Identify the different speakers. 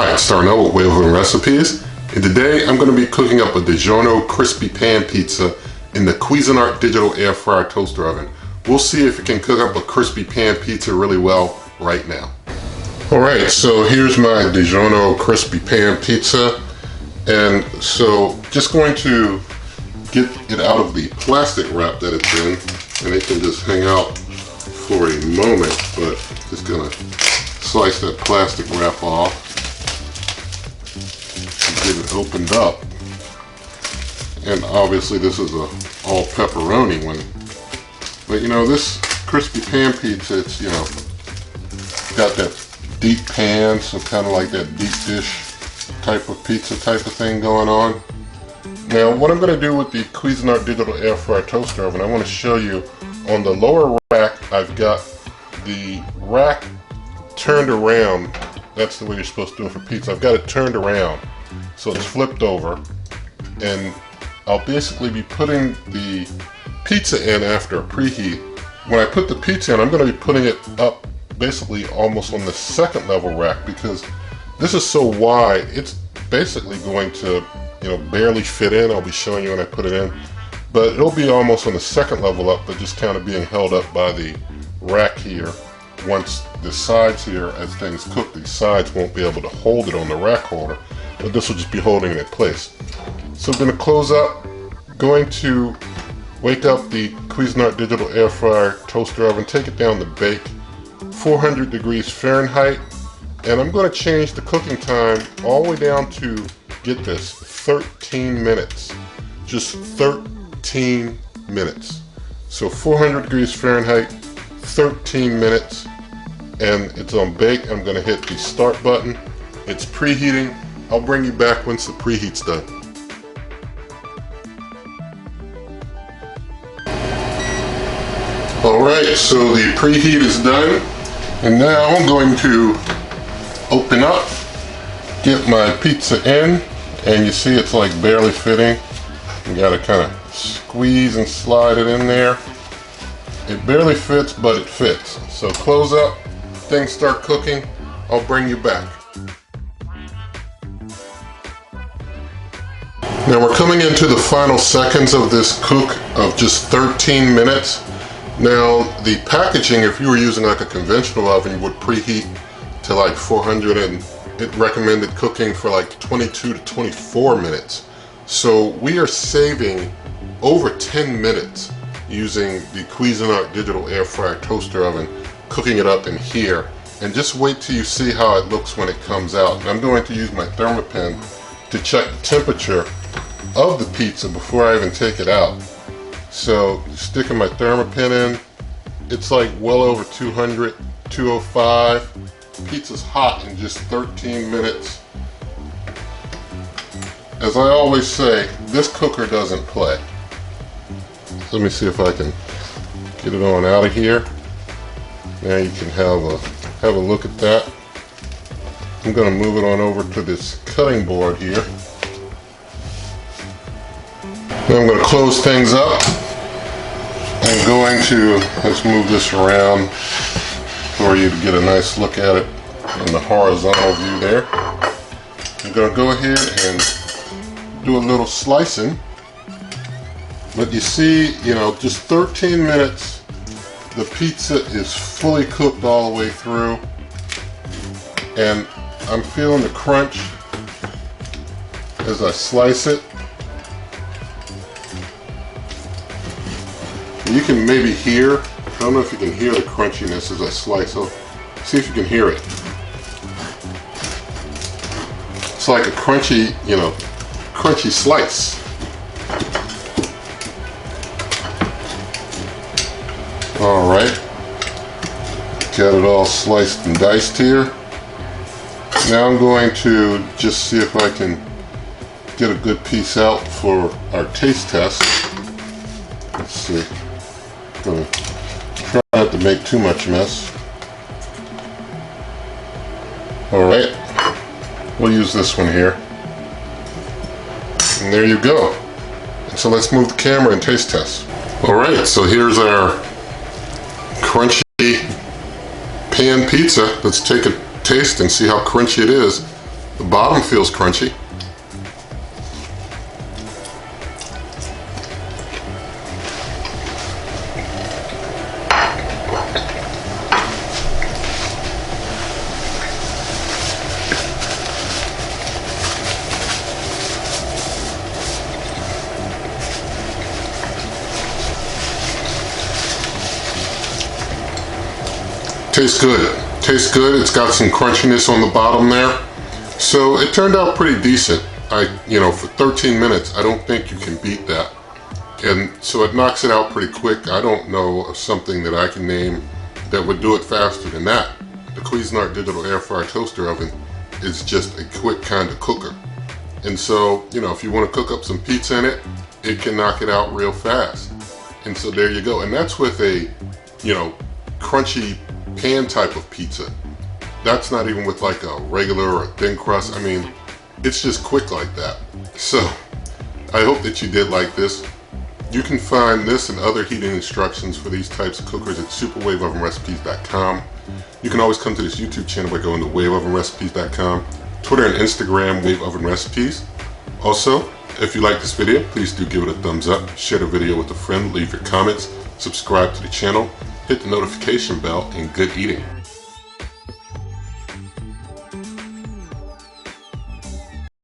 Speaker 1: Hi, it's starting out with Wavering Recipes, and today I'm going to be cooking up a DiGiorno Crispy Pan Pizza in the Cuisinart digital air fryer toaster oven. We'll see if it can cook up a crispy pan pizza really well right now. Alright, so here's my DiGiorno Crispy Pan Pizza, and so just going to get it out of the plastic wrap that it's in, and it can just hang out for a moment, but just going to slice that plastic wrap off. Get it opened up, and obviously this is a all pepperoni one, but you know, this crispy pan pizza, it's, you know, got that deep pan, so kind of like that deep dish type of pizza type of thing going on. Now what I'm going to do with the Cuisinart digital air fryer toaster oven, I want to show you on the lower rack, I've got the rack turned around. That's the way you're supposed to do it for pizza. I've got it turned around so it's flipped over, and I'll basically be putting the pizza in after a preheat. When I put the pizza in, I'm going to be putting it up basically almost on the second level rack, because this is so wide, it's basically going to, you know, barely fit in. I'll be showing you when I put it in, but it'll be almost on the second level up, but just kind of being held up by the rack here. Once the sides here, as things cook, these sides won't be able to hold it on the rack holder, but this will just be holding it in place. So I'm going to close up, going to wake up the Cuisinart digital air fryer toaster oven, take it down to bake 400 degrees Fahrenheit, and I'm going to change the cooking time all the way down to, get this, 13 minutes. Just 13 minutes. So 400 degrees Fahrenheit, 13 minutes, and it's on bake. I'm going to hit the start button. It's preheating. I'll bring you back once the preheat's done. Alright, so the preheat is done, and now I'm going to open up, get my pizza in, and you see it's like barely fitting. You got to kind of squeeze and slide it in there. It barely fits, but it fits. So close up, things start cooking, I'll bring you back. Now we're coming into the final seconds of this cook of just 13 minutes. Now the packaging, if you were using like a conventional oven, you would preheat to like 400, and it recommended cooking for like 22 to 24 minutes. So we are saving over 10 minutes using the Cuisinart digital air fryer toaster oven, cooking it up in here, and just wait till you see how it looks when it comes out. And I'm going to use my thermopin to check the temperature of the pizza before I even take it out. So sticking my thermopin in, it's like well over 200, 205. Pizza's hot in just 13 minutes. As I always say, this cooker doesn't play. Let me see if I can get it on out of here. Now you can have a look at that. I'm going to move it on over to this cutting board here. Now I'm going to close things up. I'm going to, let's move this around for you to get a nice look at it in the horizontal view there. I'm going to go ahead and do a little slicing. But you see, you know, just 13 minutes, the pizza is fully cooked all the way through, and I'm feeling the crunch as I slice it. You can maybe hear, I don't know if you can hear the crunchiness as I slice, so see if you can hear it. It's like a crunchy, you know, crunchy slice. Alright, got it all sliced and diced here. Now I'm going to just see if I can get a good piece out for our taste test. Let's see. I'm going to try not to make too much mess. Alright, we'll use this one here. And there you go. And so let's move the camera and taste test. Alright, so here's our crunchy pan pizza. Let's take a taste and see how crunchy it is. The bottom feels crunchy. Tastes good. Tastes good. It's got some crunchiness on the bottom there. So it turned out pretty decent. For 13 minutes, I don't think you can beat that. And so it knocks it out pretty quick. I don't know of something that I can name that would do it faster than that. The Cuisinart digital air fryer toaster oven is just a quick kind of cooker. And so, if you want to cook up some pizza in it, it can knock it out real fast. And so there you go. And that's with a, crunchy pan type of pizza. That's not even with like a regular or thin crust. I mean, it's just quick like that. So I hope that you did like this. You can find this and other heating instructions for these types of cookers at superwaveovenrecipes.com. You can always come to this YouTube channel by going to waveovenrecipes.com, Twitter and Instagram, Wave Oven Recipes. Also, if you like this video, please do give it a thumbs up, share the video with a friend, leave your comments, subscribe to the channel, hit the notification bell, and good eating.